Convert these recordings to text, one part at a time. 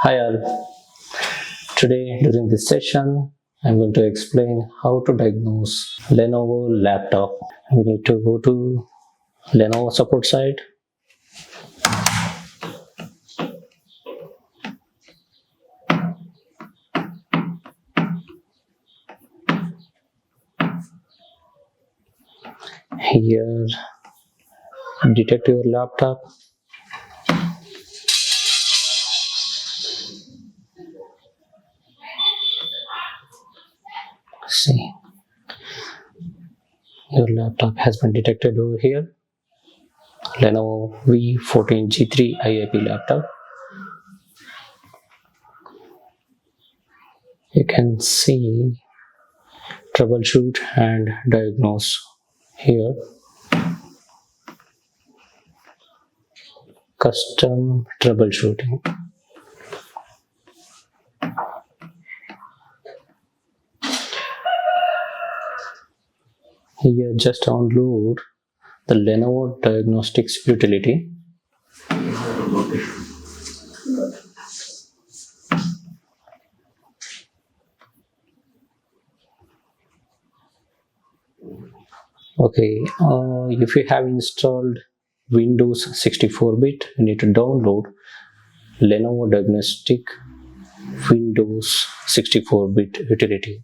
Hi all. Today during this session I'm going to explain how to diagnose Lenovo laptop. We need to go to Lenovo support site. Here detect your laptop. See, your laptop has been detected over here. Lenovo V14G3 IIP laptop. You can see troubleshoot and diagnose here. Custom troubleshooting. Here just download the Lenovo Diagnostics utility. Okay, if you have installed Windows 64-bit, you need to download Lenovo Diagnostic Windows 64-bit utility.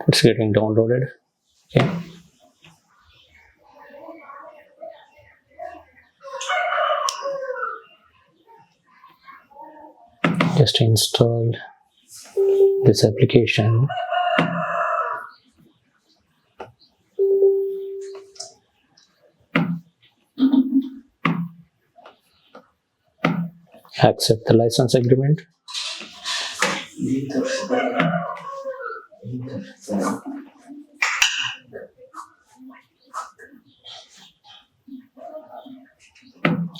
It's getting downloaded. Okay. Just install this application. Accept the license agreement.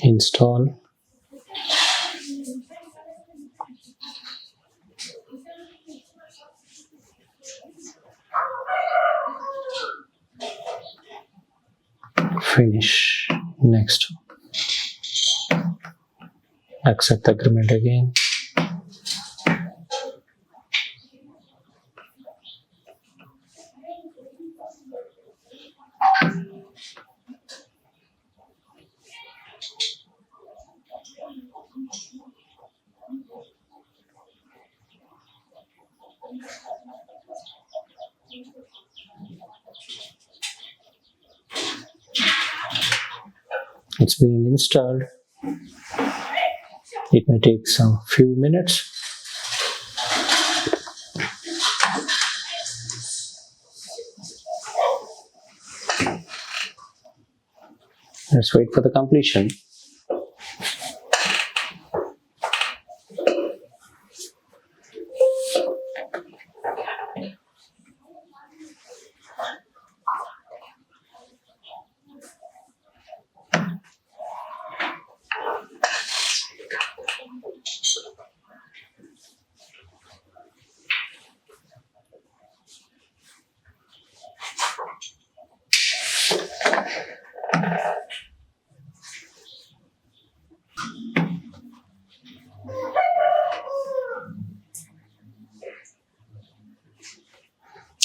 Install. Finish. Next. Accept the agreement again. It's being installed. It may take some few minutes. Let's wait for the completion.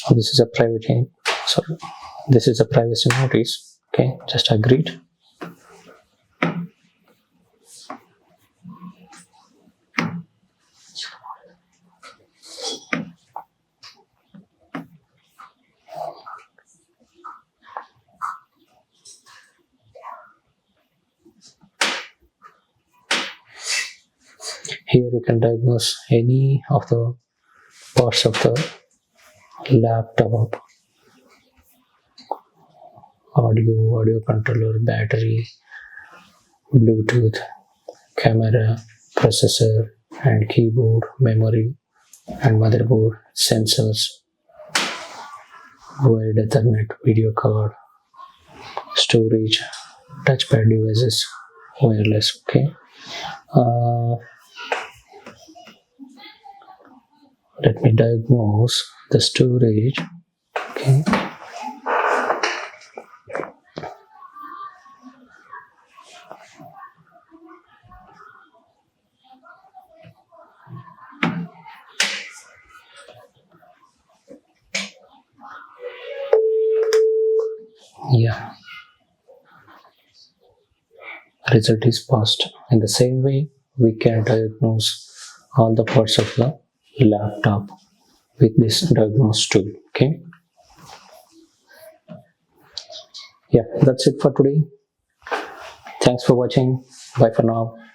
This is a this is a privacy notice. Okay, just agreed. Here you can diagnose any of the parts of the laptop: audio controller, battery, Bluetooth, camera, processor and keyboard, memory and motherboard, sensors, wired Ethernet, video card, storage, touchpad devices, wireless. Okay. uh, Let me diagnose the storage. Okay. Yeah, result is passed. In the same way, we can diagnose all the parts of the laptop with this diagnose tool. Okay. Yeah, that's it for today. Thanks for watching. Bye for now.